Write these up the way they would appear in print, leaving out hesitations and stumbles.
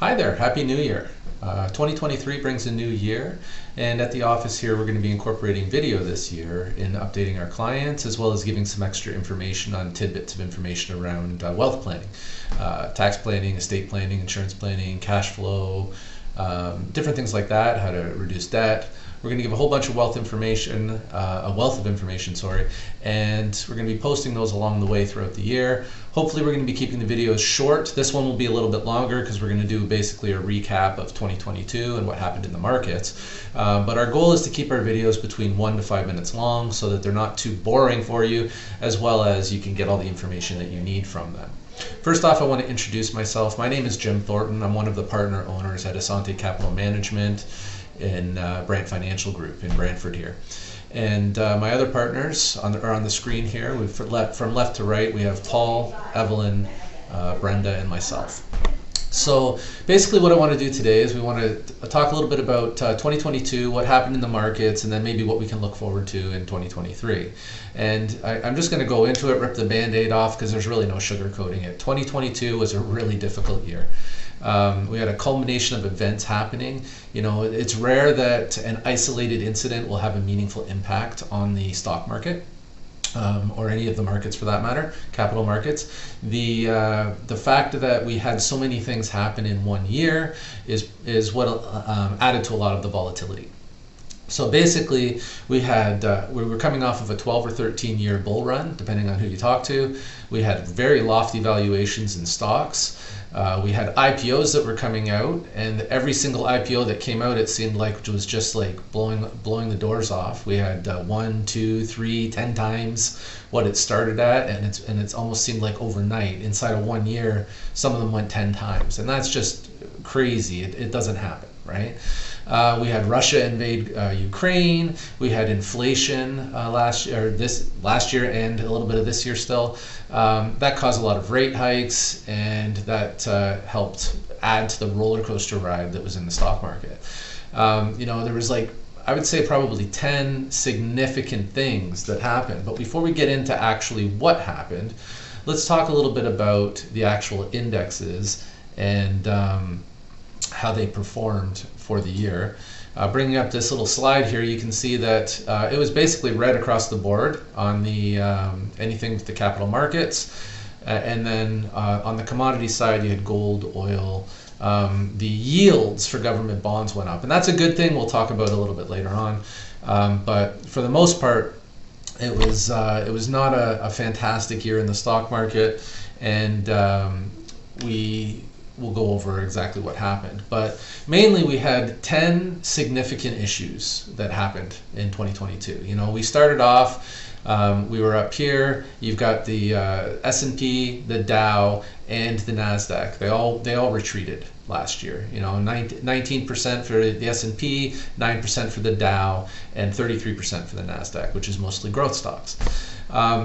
Hi there, Happy New Year. 2023 brings a new year, and at the office here we're going to be incorporating video this year in updating our clients as well as giving some extra information on tidbits of information around wealth planning, tax planning, estate planning, insurance planning, cash flow, different things like that, how to reduce debt. We're going to give a whole bunch of wealth of information, and we're going to be posting those along the way throughout the year. Hopefully we're going to be keeping the videos short. This one will be a little bit longer because we're going to do basically a recap of 2022 and what happened in the markets. But our goal is to keep our videos between 1 to 5 minutes long so that they're not too boring for you, as well as you can get all the information that you need from them. First off, I want to introduce myself. My name is Jim Thornton. I'm one of the partner owners at Assante Capital Management in Brant Financial Group in Brantford here. And my other partners are on the screen here. From left to right, we have Paul, Evelyn, Brenda, and myself. So basically what I want to do today is we want to talk a little bit about 2022, what happened in the markets, and then maybe what we can look forward to in 2023. And I'm just going to go into it, rip the Band-Aid off, because there's really no sugarcoating it. 2022 was a really difficult year. We had a culmination of events happening. You know, it's rare that an isolated incident will have a meaningful impact on the stock market. Or any of the markets for that matter, capital markets. The fact that we had so many things happen in one year is what added to a lot of the volatility. So basically, we were coming off of a 12 or 13 year bull run, depending on who you talk to. We had very lofty valuations in stocks. We had IPOs that were coming out, and every single IPO that came out, it seemed like it was just like blowing the doors off. We had 1, 2, 3, 10 times what it started at, and it's almost seemed like overnight. Inside of 1 year, some of them went 10 times, and that's just crazy. It doesn't happen, right? We had Russia invade Ukraine. We had inflation last year and a little bit of this year still. That caused a lot of rate hikes, and that helped add to the roller coaster ride that was in the stock market. There was I would say probably 10 significant things that happened. But before we get into actually what happened, let's talk a little bit about the actual indexes and how they performed for the year. Bringing up this little slide here, you can see that it was basically red across the board on the anything with the capital markets, and then on the commodity side you had gold, oil. The yields for government bonds went up, and that's a good thing. We'll talk about it a little bit later on, but for the most part it was not a fantastic year in the stock market, and we'll go over exactly what happened. But mainly we had 10 significant issues that happened in 2022. You know, we started off, we were up here. You've got the S&P, the Dow, and the NASDAQ. They all retreated last year. You know, 19% for the S&P, 9% for the Dow, and 33% for the NASDAQ, which is mostly growth stocks.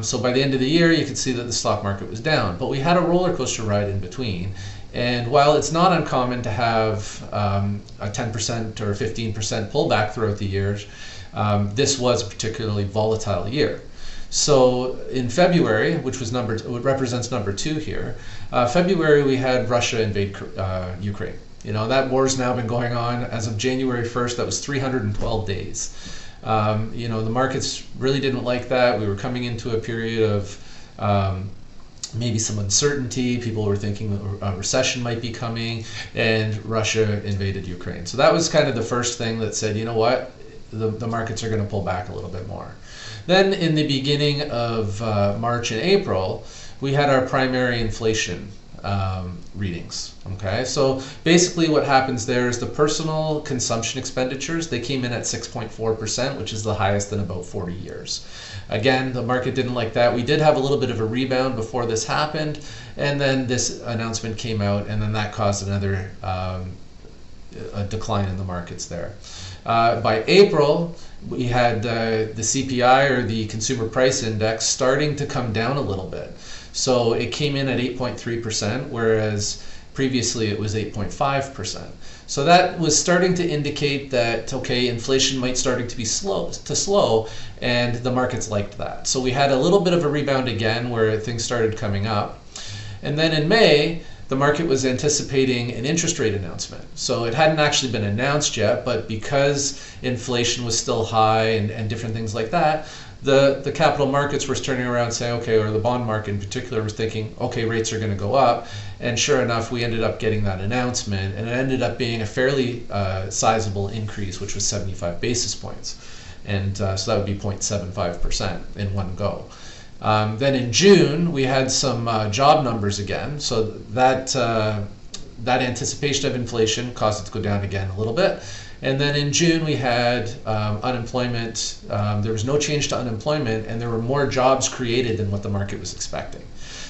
So by the end of the year, you could see that the stock market was down. But we had a roller coaster ride in between. And while it's not uncommon to have a 10% or 15% pullback throughout the years, this was a particularly volatile year. So in February, which represents number 2 here, February we had Russia invade Ukraine. You know, that war's now been going on as of January 1st. That was 312 days. The markets really didn't like that. We were coming into a period of maybe some uncertainty. People were thinking a recession might be coming, and Russia invaded Ukraine. So that was kind of the first thing that said, you know what, the markets are going to pull back a little bit more. Then in the beginning of March and April, we had our primary inflation readings. Okay, so basically what happens there is the personal consumption expenditures, they came in at 6.4%, which is the highest in about 40 years. Again, the market didn't like that. We did have a little bit of a rebound before this happened, and then this announcement came out, and then that caused another a decline in the markets there. By April, we had the CPI, or the Consumer Price Index, starting to come down a little bit. So it came in at 8.3%, whereas previously it was 8.5%. So that was starting to indicate that, okay, inflation might starting to be slow, and the markets liked that. So we had a little bit of a rebound again where things started coming up. And then in May, the market was anticipating an interest rate announcement. So it hadn't actually been announced yet, but because inflation was still high and different things like that, the capital markets were turning around saying, okay, or the bond market in particular was thinking, okay, rates are going to go up. And sure enough, we ended up getting that announcement, and it ended up being a fairly sizable increase, which was 75 basis points. And so that would be 0.75% in one go. Then in June, we had some job numbers again. So that anticipation of inflation caused it to go down again a little bit. And then in June, we had unemployment. There was no change to unemployment, and there were more jobs created than what the market was expecting.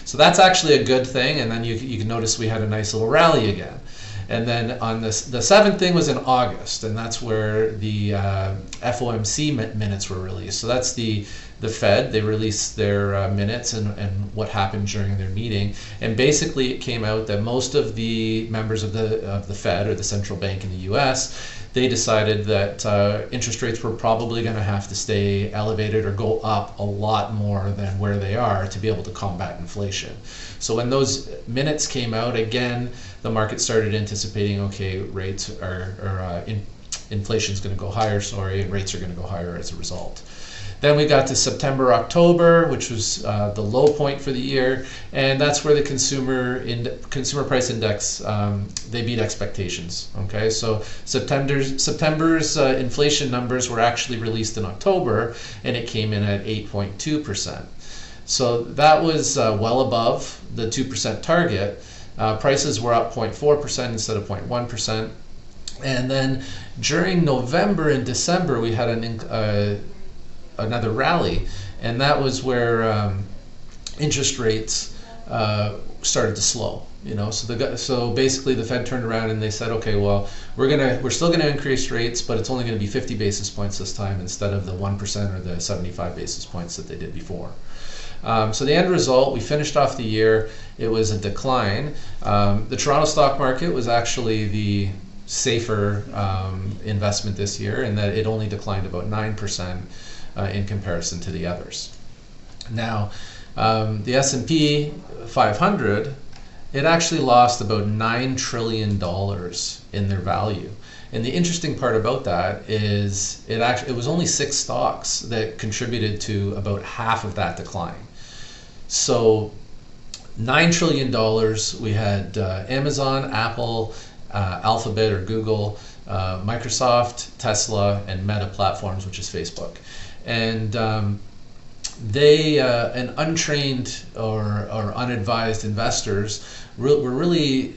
So that's actually a good thing. And then you can notice we had a nice little rally again. And then on the seventh thing was in August, and that's where the FOMC minutes were released. So that's the Fed. They released their minutes and what happened during their meeting. And basically it came out that most of the members of the Fed, or the central bank in the US, they decided that interest rates were probably going to have to stay elevated or go up a lot more than where they are to be able to combat inflation. So when those minutes came out, again, the market started anticipating, okay, rates inflation is going to go higher, and rates are going to go higher as a result. Then we got to September, October, which was the low point for the year, and that's where the consumer price index, they beat expectations. Okay, so September's inflation numbers were actually released in October, and it came in at 8.2%. So that was well above the 2% target. Prices were up 0.4% instead of 0.1%. And then during November and December, we had another rally, and that was where interest rates started to slow. So basically the Fed turned around and they said, okay, well, we're still gonna increase rates, but it's only gonna be 50 basis points this time instead of the 1% or the 75 basis points that they did before. So the end result, we finished off the year, it was a decline. The Toronto stock market was actually the safer investment this year, in that it only declined about 9% in comparison to the others. Now, the S&P 500, it actually lost about $9 trillion in their value. And the interesting part about that is it was only 6 stocks that contributed to about half of that decline. So $9 trillion, we had Amazon, Apple, Alphabet or Google, Microsoft, Tesla, and Meta Platforms, which is Facebook. And they, and untrained or unadvised investors were really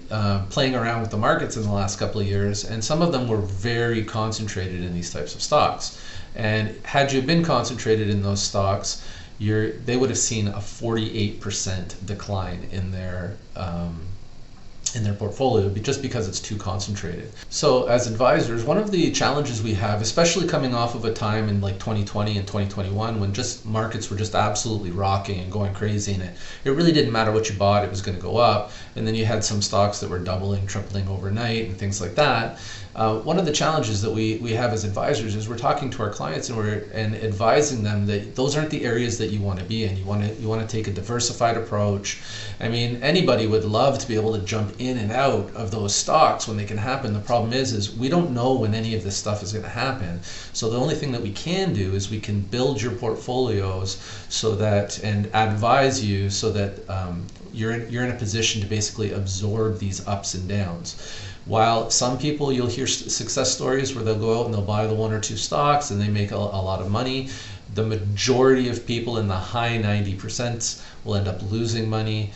playing around with the markets in the last couple of years, and some of them were very concentrated in these types of stocks. And had you been concentrated in those stocks, they would have seen a 48% decline in their portfolio, just because it's too concentrated. So as advisors, one of the challenges we have, especially coming off of a time in like 2020 and 2021 when just markets were just absolutely rocking and going crazy, and it really didn't matter what you bought, it was going to go up. And then you had some stocks that were doubling, tripling overnight and things like that. One of the challenges that we have as advisors is we're talking to our clients and advising them that those aren't the areas that you want to be in. You want to take a diversified approach. I mean, anybody would love to be able to jump in and out of those stocks when they can happen. The problem is we don't know when any of this stuff is going to happen. So the only thing that we can do is we can build your portfolios so that, and advise you so that you're in a position to basically absorb these ups and downs. While some people, you'll hear success stories where they'll go out and they'll buy the 1 or 2 stocks and they make a lot of money, the majority of people in the high 90% will end up losing money.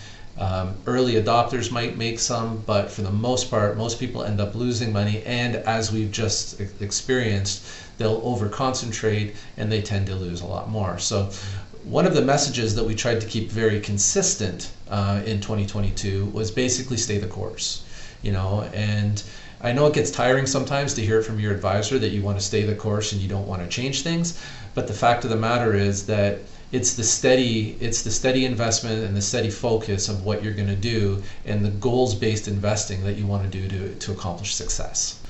Early adopters might make some, but for the most part, most people end up losing money, and as we've just experienced, they'll over-concentrate and they tend to lose a lot more. So one of the messages that we tried to keep very consistent in 2022 was basically stay the course. And I know it gets tiring sometimes to hear it from your advisor that you want to stay the course and you don't want to change things, but the fact of the matter is that it's the steady investment and the steady focus of what you're going to do and the goals-based investing that you want to do to accomplish success.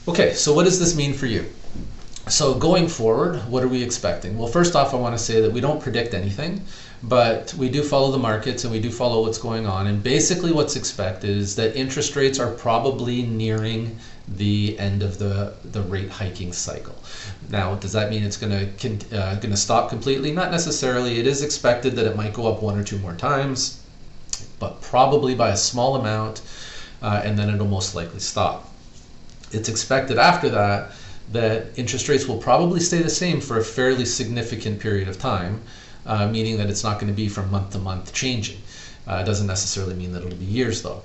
Okay, so what does this mean for you? So going forward, what are we expecting? Well, first off, I want to say that we don't predict anything, but we do follow the markets and we do follow what's going on. And basically what's expected is that interest rates are probably nearing the end of the rate hiking cycle. Now, does that mean it's going to stop completely? Not necessarily. It is expected that it might go up 1 or 2 more times, but probably by a small amount, and then it'll most likely stop. It's expected after that interest rates will probably stay the same for a fairly significant period of time, meaning that it's not going to be from month to month changing. It doesn't necessarily mean that it'll be years though.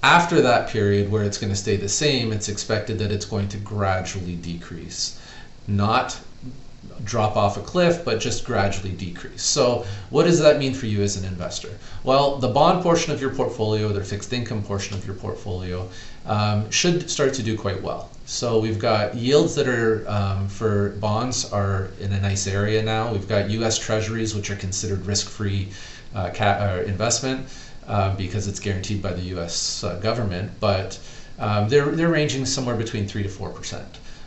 After that period where it's going to stay the same, it's expected that it's going to gradually decrease. Not drop off a cliff, but just gradually decrease. So what does that mean for you as an investor? Well, the bond portion of your portfolio, the fixed income portion of your portfolio, should start to do quite well. So we've got yields that are for bonds are in a nice area now. We've got U.S. Treasuries, which are considered risk-free investment because it's guaranteed by the U.S. Government, but they're ranging somewhere between 3 to 4%.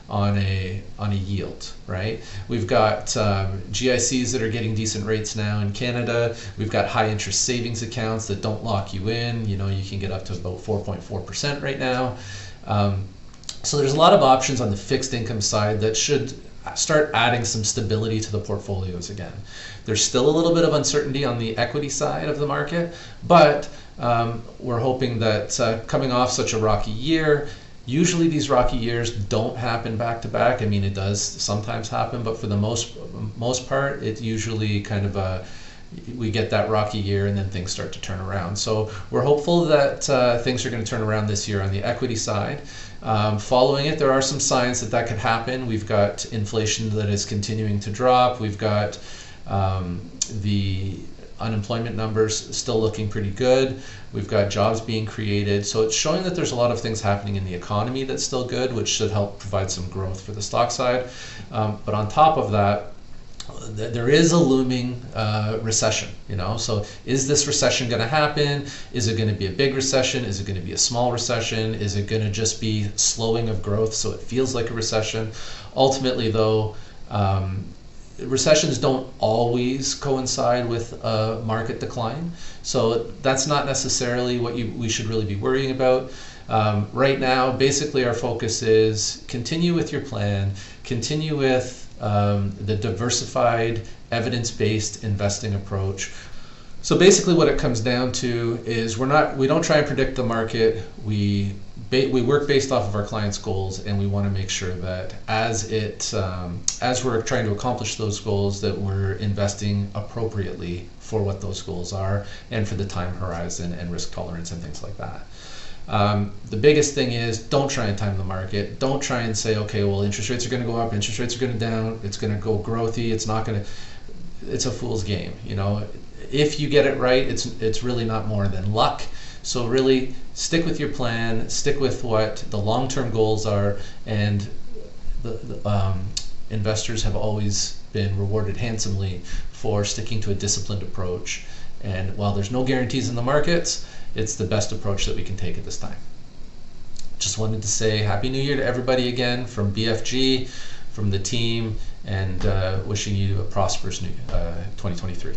On a yield, right? We've got GICs that are getting decent rates now in Canada. We've got high interest savings accounts that don't lock you in. You know, you can get up to about 4.4% right now. So there's a lot of options on the fixed income side that should start adding some stability to the portfolios again. There's still a little bit of uncertainty on the equity side of the market, but we're hoping that coming off such a rocky year, usually these rocky years don't happen back to back. I mean, it does sometimes happen, but for the most part, it's usually kind of we get that rocky year and then things start to turn around. So we're hopeful that things are going to turn around this year on the equity side. Following it, there are some signs that could happen. We've got inflation that is continuing to drop. We've got the unemployment numbers still looking pretty good. We've got jobs being created. So it's showing that there's a lot of things happening in the economy that's still good, which should help provide some growth for the stock side. But on top of that, there is a looming recession, you know. So is this recession going to happen? Is it going to be a big recession? Is it going to be a small recession? Is it going to just be slowing of growth so it feels like a recession? Ultimately, though, recessions don't always coincide with a market decline, so that's not necessarily what we should really be worrying about. Right now, basically our focus is continue with your plan, continue with the diversified, evidence-based investing approach. So basically what it comes down to is we don't try and predict the market. We work based off of our clients' goals, and we want to make sure that as we're trying to accomplish those goals, that we're investing appropriately for what those goals are and for the time horizon and risk tolerance and things like that. The biggest thing is don't try and time the market. Don't try and say, okay, well, interest rates are going to go up, interest rates are going to down, it's going to go growthy. It's a fool's game. You know, if you get it right, it's really not more than luck. So really stick with your plan, stick with what the long-term goals are, and the investors have always been rewarded handsomely for sticking to a disciplined approach. And while there's no guarantees in the markets, it's the best approach that we can take at this time. Just wanted to say Happy New Year to everybody again from BFG, from the team, and wishing you a prosperous new 2023.